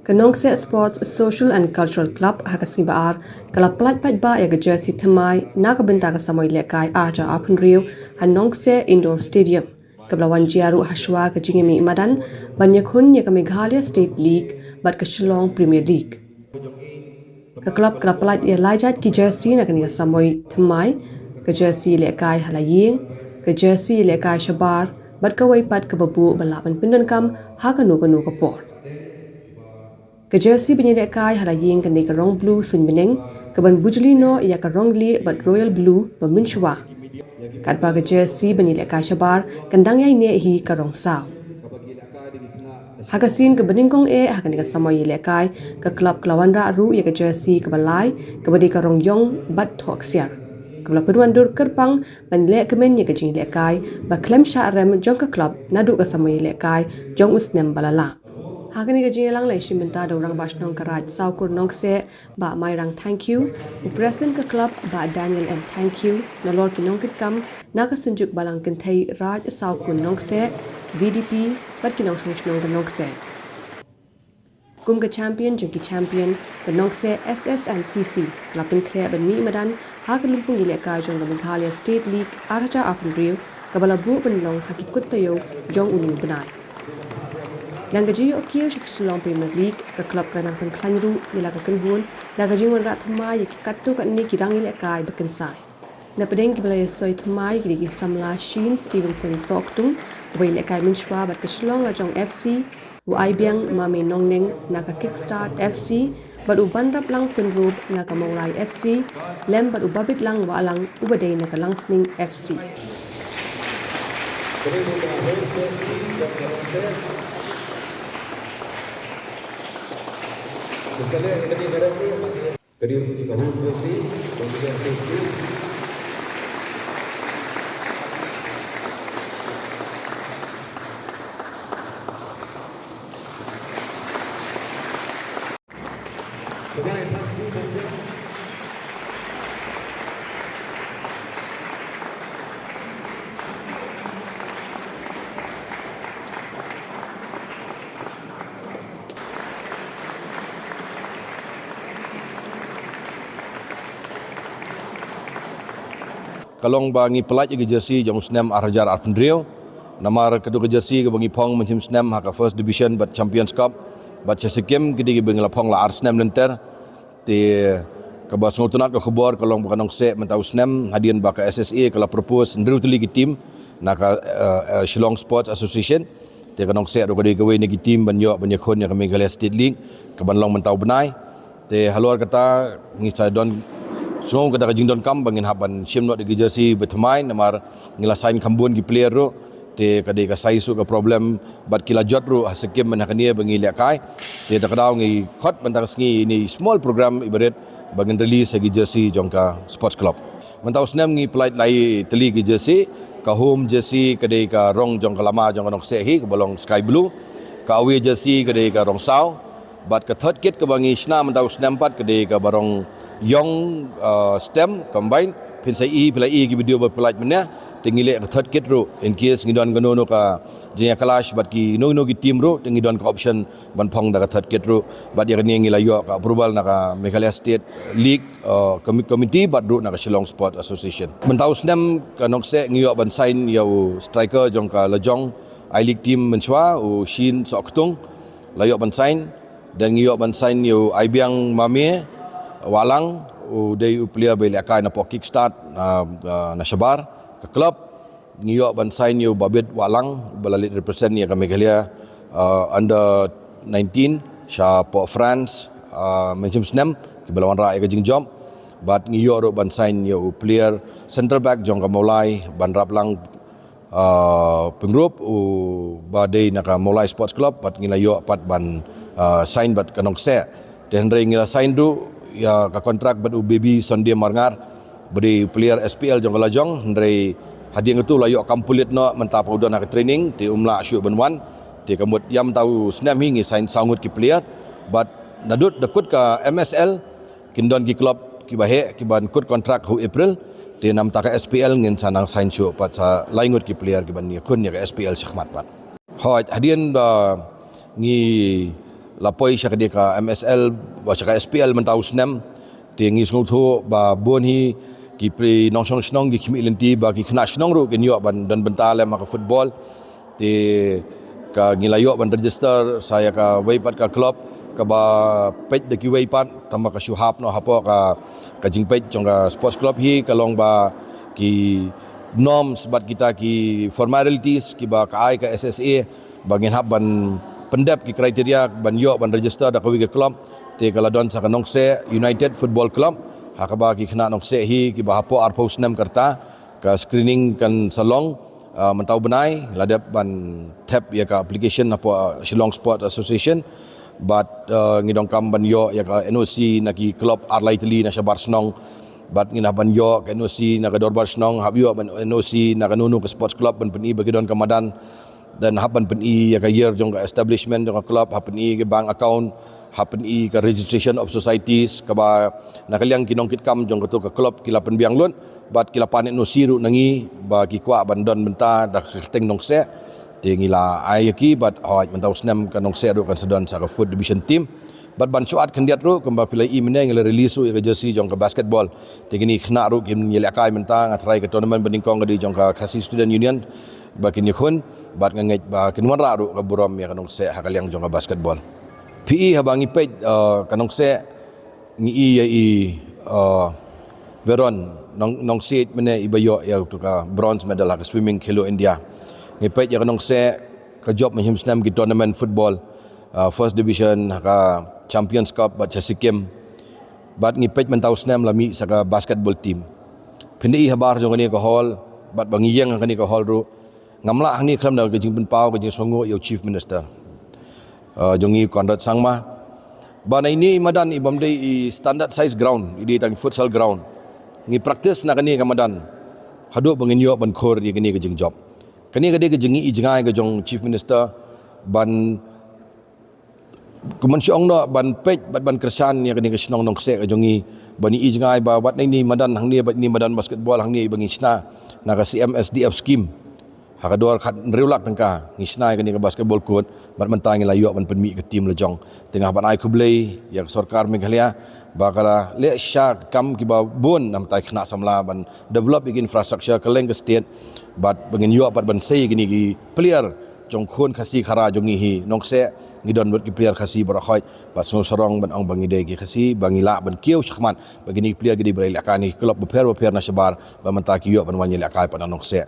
Nongkseh Sports Social and Cultural Club hakasni baar kala paidbah ya jersey thymmai naga bynta ka samoi lehkai arja apun rio han Nongkseh Indoor Stadium kablawan jiaru hashuwa ka jing madan ban iakhun ya ka Meghalaya State League bat ka Shillong Premier League ka club kala paid ya laijat ki jersey na ka samoi thymmai ka jersey lehkai halaying ka jersey lehkai shabar bat ka waipat ka babu balaban pindan kam ha ka nu ka por ka jersey bini lehkai halaying kan ka rong blue sun bineng ka ban bujli no ya ka rong li but royal blue ba minchwa kat ba ka jersey bini lehkai shabar kandang yai ne hi ka rong sao hakasin ka beningkong hakan ka samoi lehkai ka club klawan ra ru ya ka jersey ka balai ka badi ka rong yong bat thok siar ka bla pedwan dur kerpang ban le kemen ya ka jing lehkai ba klem sha rem jong ka club nadu ka samoi lehkai jong usnem balala hakan ka jing lang lai shiminta do rang bash nong karaj sau kur Nongkseh ba mai rang thank you president ka club ba Daniel M thank you na lord ki nongkit kam na ka sunjuk balang kin thai raj sau kur Nongkseh VDP bat ki nong shong Nongkseh kum ka champion jong ki champion ka Nongkseh SS&CC club in kre ban mi madan hakan lumpung lehkai jong ka Meghalaya State League arja apun rio ka bala bu ban long hakikut tayo jong uni benai Nanggaji okio Shillong Premier League ka club kanang penklanru nila ka kenhun nanggaji wanra thymmai ya ki kattu ka ni kirang lehkai bekan sai na pedeng ki balai soi thymmai ki samla Shin Stevenson soktung wai lehkai minchwa bat ka Shillong Lajong FC u aibiang mame nongneng na ka Kickstart FC bat u banrap lang penrub na ka Meghalaya SC lem bat u babit lang walang ubadai na ka Langsning FC Kalong bangi Pyllait ke jersey jong snem arjar arpendrio namar kedua ke jersey ke bangi pong macam snem haka first division but champions cup but chesekem kedi ke bangi lapong la art snem lenter te ke bas ngotunat ke khobor kalong bukan Nongkseh mentau snem hadian baka SSA kala propose ndru tuli ki team naka Shillong Sports Association te ke Nongkseh ro kedi ke we ni ki team banyo banyakhon ya ke Meghalaya State League ke banlong mentau benai te haluar kata ngisai don Sungguh kata jing don kam bangin haban shim not di jersey betmain namar ngelasain kambun ki player ro te kade ka sai su ka problem bat kila jot ro hasekem menakania bangi lehkai te takadau ngi khot bantar sngi ni small program ibarat bangin release gi jersey jongka sports club mentau snem ngi Pyllait lai teli gi jersey ka home jersey kade ka rong jongka lama jongka Nongkseh hi ka bolong sky blue ka away jersey kade ka rong sao bat ka third kit ka bangi shna mentau snem pat kade ka barong young stem combine pinsai Pyllait ki video Pyllait menya tingile third kit ro in case ngidon ganono ka jenya clash bat ki no ki team ro ngidon ka option ban phong da third kit ro bat ya ni ngila yo ka approval na ka Meghalaya State League committee bat ro na ka Shillong Sport Association mentau snem ka Nongkseh ngiyo ban sign yo striker jong ka Lajong I League team menchwa u Shin soktung layo ban sign dan ngiyo ban sign yo aibiang mame walang udai player lehkai na po kickstart na shabar ke club ngiyo ban sign yo babit walang balalit represent ya ke Meghalaya under 19 sha po France mencim snem ke balawan ra ke jing job bat ngiyo ro ban sign yo player central back jong ka Molai ban rap lang pengrup badai na ka Meghalaya Sports Club bat ngilayo pat ban sign bat ka Nongkseh dan re ngila sign du ya ka kontrak badu baby sondia marngar beri player SPL jong Lajong ndrei hadiang itu layo kampulit no mentap udah nak training ti umla syu benwan ti kamut yam tahu snem hingi sign sangut ki player but nadut dekut ka MSL kindon ki club ki bahe ki ban kut kontrak hu April ti nam ta ka SPL ngin sanang sign syu pat sa laingut ki player ki ban ni kun ya ka SPL shakhmat pat hoj hadian ngi lapoi sya dia ka MSL ba sya ka SPL mentau snem ti ngi sngu thu ba bon hi ki pri Nongkseh snong gi kimi lenti ba ki khna snong ru gen yo ban dan benta le maka football ti ka ngilayo ban register saya ka weipat ka club ka ba page de ki weipat tamba ka syuhap no hapo ka jing page jong ka sports club hi ka long ba ki norms bat kita ki formalities ki ba ka ai ka SSA bangin hab ban pendap ki kriteria ban yo ban register da kawi ke club te kala don sa Nongkseh United Football Club hakaba ki khna Nongkseh hi ki ba hapo arpo snem karta ka screening kan salong mentau benai ladap ban tap ya ka application apo Shillong Sport Association but ngidong kam ban yo ya ka NOC na ki club arlaitli na syabar snong bat ngina ban yo ka NOC na ka dorbar snong hab yo ban NOC na ka nunu ka sports club ban peni bagi don ka madan dan hapan peni ya ka year jong ka establishment jong ka club hapan i ke bank account hapan i ka registration of societies ka ba nakaliang kinong kitkam jong ka to ka club kila penbiang lun bat kila panet no siru nangi ba ki kwa ban don benta da keteng Nongkseh te ngila ayaki bat hoi mentau snem ka Nongkseh ru kan sedon sa ka foot division team bat ban suat kandiat ru kamba Pyllait mene ngila release ru ka jersey jong ka basketball te gini khna ru kim ialehkai menta ngatrai ka tournament beningkong ka di jong ka khasi student union ba kin iakhun bat ngangej ba kinwan ra ru ka burom ya ka Nongkseh hakaliang jong ka basketball PE habangi page ka Nongkseh ngi ya i veron Nongkseh mene ibayo ya tu ka bronze medal ka swimming Khelo India ngi page ya ka Nongkseh ka job mahim snam ki tournament football first division ka Champions Cup bat Sikim bat ngi page mentau snam lami sa ka basketball team pindi habar jong ni ka hall bat bangiyang ka ni ka hall ru ngamla hang ni klam da gajing penpau gajing songo yo chief minister jongi Konrad Sangma bana ini madan ibam dei i standard size ground idi tang futsal ground ngi practice na kani ka madan hadu bangin yo ban khor di kani gajing job kani ka de gajing i jangai ka jong chief minister ban kumansyong no ban page bat ban kersan ya kani ka snong Nongkseh ka jongi bani i jangai ba wat ni madan hang ni bat ni madan basketball hang ni bangi sna na ka CMSDF scheme hakador khat riulak tangka ngisnai kani ka basketball court bat mentang layo ban penmi ke tim lejong tengah ban ai kublai ya sarkar Meghalaya bakala le sha kam ki ba bon nam tai khna samla ban develop infrastructure keleng ke state bat bangin yo bat ban sei gini ki player jong khon khasi khara jongi hi Nongkseh ngidon bot ki player khasi barakhoi bat song sorong ban ong bangi de ki khasi bangila ban kieu chkhman bagini player gidi brai lakani club beper na shabar ba mentaki yo ban wani lakai pada Nongkseh